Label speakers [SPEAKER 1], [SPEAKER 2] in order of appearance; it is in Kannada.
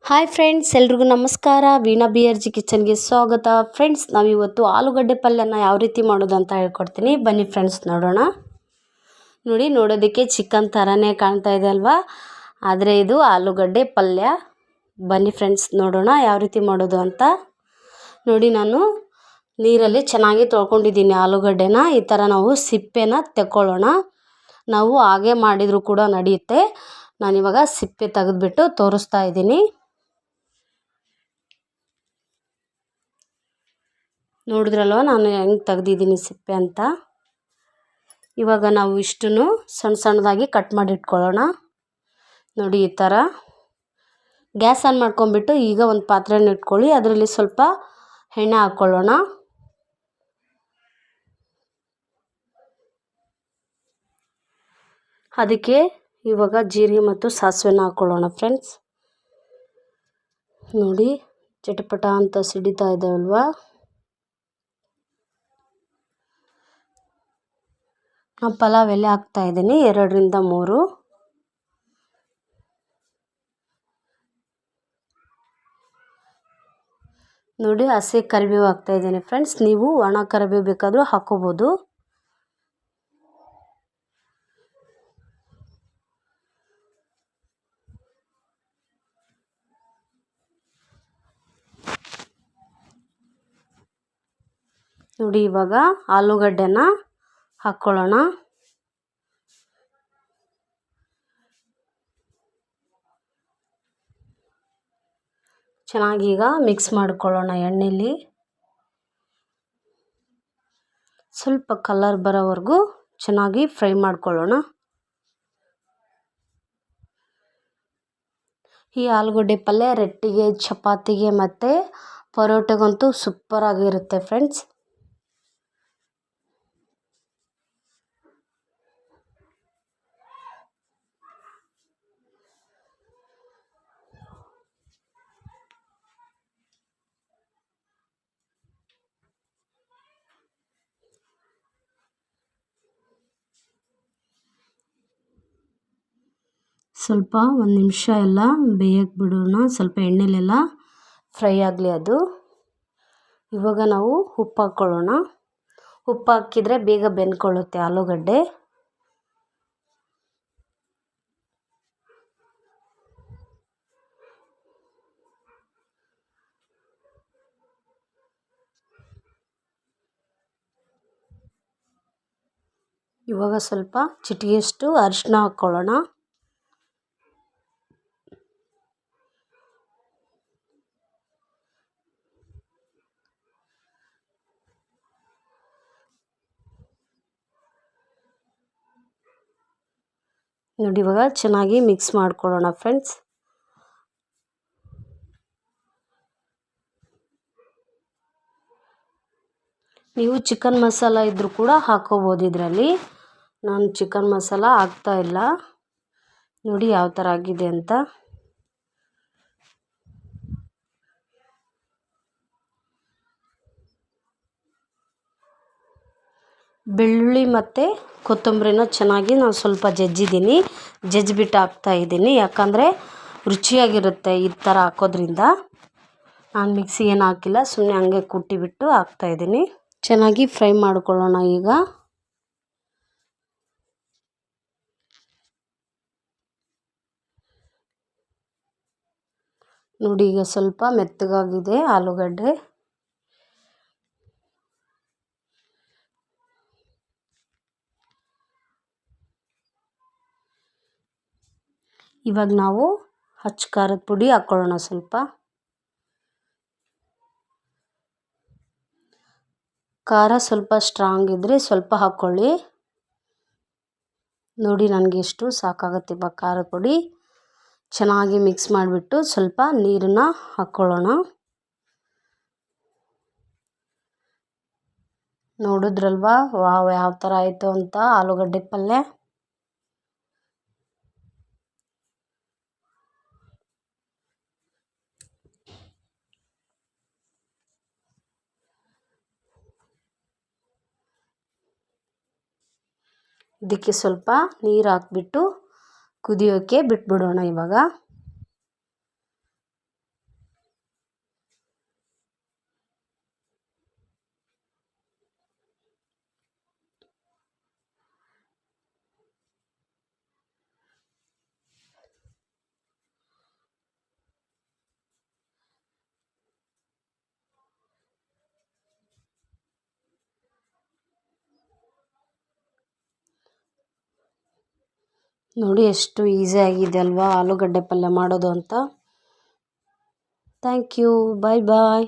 [SPEAKER 1] ಹಾಯ್ ಫ್ರೆಂಡ್ಸ್, ಎಲ್ರಿಗೂ ನಮಸ್ಕಾರ. ವೀಣಾ ಬಿ ಆರ್ ಜಿ ಕಿಚನ್ಗೆ ಸ್ವಾಗತ. ಫ್ರೆಂಡ್ಸ್, ನಾವಿವತ್ತು ಆಲೂಗಡ್ಡೆ ಪಲ್ಯನ ಯಾವ ರೀತಿ ಮಾಡೋದು ಅಂತ ಹೇಳ್ಕೊಡ್ತೀನಿ. ಬನ್ನಿ ಫ್ರೆಂಡ್ಸ್, ನೋಡೋಣ. ನೋಡೋದಕ್ಕೆ ಚಿಕನ್ ಥರನೇ ಕಾಣ್ತಾ ಇದೆ ಅಲ್ವಾ, ಆದರೆ ಇದು ಆಲೂಗಡ್ಡೆ ಪಲ್ಯ. ಬನ್ನಿ ಫ್ರೆಂಡ್ಸ್, ನೋಡೋಣ ಯಾವ ರೀತಿ ಮಾಡೋದು ಅಂತ. ನಾನು ನೀರಲ್ಲಿ ಚೆನ್ನಾಗಿ ತೊಳ್ಕೊಂಡಿದ್ದೀನಿ ಆಲೂಗಡ್ಡೆನ. ಈ ಥರ ನಾವು ಸಿಪ್ಪೆನ ತೆಕ್ಕೊಳ್ಳೋಣ. ನಾವು ಹಾಗೆ ಮಾಡಿದರೂ ಕೂಡ ನಡೆಯುತ್ತೆ. ನಾನಿವಾಗ ಸಿಪ್ಪೆ ತೆಗೆದುಬಿಟ್ಟು ತೋರಿಸ್ತಾ ಇದ್ದೀನಿ. ನೋಡಿದ್ರಲ್ವ ನಾನು ಹೆಂಗೆ ತೆಗ್ದಿದ್ದೀನಿ ಸಿಪ್ಪೆ ಅಂತ. ಇವಾಗ ನಾವು ಇಷ್ಟನ್ನು ಸಣ್ಣ ಸಣ್ಣದಾಗಿ ಕಟ್ ಮಾಡಿ ಇಟ್ಕೊಳ್ಳೋಣ. ನೋಡಿ, ಈ ಥರ ಗ್ಯಾಸ್ ಆನ್ ಮಾಡ್ಕೊಂಬಿಟ್ಟು ಈಗ ಒಂದು ಪಾತ್ರೆನ ಇಟ್ಕೊಳ್ಳಿ. ಅದರಲ್ಲಿ ಸ್ವಲ್ಪ ಎಣ್ಣೆ ಹಾಕ್ಕೊಳ್ಳೋಣ. ಅದಕ್ಕೆ ಇವಾಗ ಜೀರಿಗೆ ಮತ್ತು ಸಾಸಿವೆನ ಹಾಕ್ಕೊಳ್ಳೋಣ ಫ್ರೆಂಡ್ಸ್. ನೋಡಿ, ಚಟಪಟ ಅಂತ ಸಿಡಿತಾ ಇದೆ ಅಲ್ವಾ. ನಾನು ಪಲಾವ್ ಎಲೆ ಹಾಕ್ತಾ ಇದ್ದೀನಿ, 2ರಿಂದ 3. ನೋಡಿ, ಹಸಿ ಕರಿಬೇವು ಹಾಕ್ತಾ ಇದ್ದೀನಿ ಫ್ರೆಂಡ್ಸ್. ನೀವು ಒಣ ಕರಿಬೇವು ಬೇಕಾದರೂ ಹಾಕ್ಕೋಬೋದು. ನೋಡಿ, ಇವಾಗ ಆಲೂಗಡ್ಡೆನ ಹಾಕ್ಕೊಳ್ಳೋಣ. ಚೆನ್ನಾಗಿ ಈಗ ಮಿಕ್ಸ್ ಮಾಡ್ಕೊಳ್ಳೋಣ ಎಣ್ಣೆಯಲ್ಲಿ. ಸ್ವಲ್ಪ ಕಲರ್ ಬರೋವರೆಗೂ ಚೆನ್ನಾಗಿ ಫ್ರೈ ಮಾಡ್ಕೊಳ್ಳೋಣ. ಈ ಆಲೂಗಡ್ಡೆ ಪಲ್ಯ ರೊಟ್ಟಿಗೆ, ಚಪಾತಿಗೆ ಮತ್ತು ಪರೋಟಗಂತೂ ಸೂಪರಾಗಿರುತ್ತೆ ಫ್ರೆಂಡ್ಸ್. ಸ್ವಲ್ಪ 1 ನಿಮಿಷ ಎಲ್ಲ ಬೇಯಕ್ಕೆ ಬಿಡೋಣ. ಸ್ವಲ್ಪ ಎಣ್ಣೆಲೆಲ್ಲ ಫ್ರೈ ಆಗಲಿ ಅದು. ಇವಾಗ ನಾವು ಉಪ್ಪು ಹಾಕ್ಕೊಳ್ಳೋಣ. ಉಪ್ಪು ಹಾಕಿದರೆ ಬೇಗ ಬೆಂದ್ಕೊಳ್ಳುತ್ತೆ ಆಲೂಗಡ್ಡೆ. ಇವಾಗ ಸ್ವಲ್ಪ ಚಿಟಿಕೆಯಷ್ಟು ಅರಿಶಿನ ಹಾಕ್ಕೊಳ್ಳೋಣ. ನೋಡಿ, ಇವಾಗ ಚೆನ್ನಾಗಿ ಮಿಕ್ಸ್ ಮಾಡ್ಕೊಳ್ಳೋಣ ಫ್ರೆಂಡ್ಸ್. ನೀವು ಚಿಕನ್ ಮಸಾಲ ಇದ್ದರೂ ಕೂಡ ಹಾಕ್ಕೋಬೋದು ಇದರಲ್ಲಿ. ನಾನು ಚಿಕನ್ ಮಸಾಲ ಹಾಕ್ತಾ ಇಲ್ಲ. ನೋಡಿ ಯಾವ ಥರ ಆಗಿದೆ ಅಂತ. ಬೆಳ್ಳುಳ್ಳಿ ಮತ್ತು ಕೊತ್ತಂಬರಿನ ಚೆನ್ನಾಗಿ ನಾನು ಸ್ವಲ್ಪ ಜಜ್ಜಿಬಿಟ್ಟು ಹಾಕ್ತಾಯಿದ್ದೀನಿ. ಯಾಕಂದರೆ ರುಚಿಯಾಗಿರುತ್ತೆ ಈ ಥರ ಹಾಕೋದ್ರಿಂದ. ನಾನು ಮಿಕ್ಸಿ ಏನು ಹಾಕಿಲ್ಲ, ಸುಮ್ಮನೆ ಹಂಗೆ ಕುಟ್ಟಿಬಿಟ್ಟು ಹಾಕ್ತಾಯಿದ್ದೀನಿ. ಚೆನ್ನಾಗಿ ಫ್ರೈ ಮಾಡ್ಕೊಳ್ಳೋಣ ಈಗ. ನೋಡಿ, ಈಗ ಸ್ವಲ್ಪ ಮೆತ್ತಗಾಗಿದೆ ಆಲೂಗಡ್ಡೆ. ಇವಾಗ ನಾವು ಹಚ್ಚ ಖಾರದ ಪುಡಿ ಹಾಕ್ಕೊಳ್ಳೋಣ ಸ್ವಲ್ಪ. ಖಾರ ಸ್ವಲ್ಪ ಸ್ಟ್ರಾಂಗ್ ಇದ್ದರೆ ಸ್ವಲ್ಪ ಹಾಕ್ಕೊಳ್ಳಿ. ನೋಡಿ, ನನಗೆ ಎಷ್ಟು ಸಾಕಾಗುತ್ತೆ ಇವಾಗ ಖಾರದ ಪುಡಿ. ಚೆನ್ನಾಗಿ ಮಿಕ್ಸ್ ಮಾಡಿಬಿಟ್ಟು ಸ್ವಲ್ಪ ನೀರನ್ನು ಹಾಕ್ಕೊಳ್ಳೋಣ. ನೋಡಿದ್ರಲ್ವಾ ವಾವ್ ಯಾವ ಥರ ಆಯಿತು ಅಂತ ಆಲೂಗಡ್ಡೆ ಪಲ್ಯ. ಇದಕ್ಕೆ ಸ್ವಲ್ಪ ನೀರು ಹಾಕ್ಬಿಟ್ಟು ಕುದಿಯೋಕ್ಕೆ ಬಿಟ್ಬಿಡೋಣ ಇವಾಗ. ನೋಡಿ ಎಷ್ಟು ಈಸಿ ಆಗಿದೆ ಅಲ್ವಾ ಆಲೂಗಡ್ಡೆ ಪಲ್ಯ ಮಾಡೋದು ಅಂತ. Thank you. Bye bye.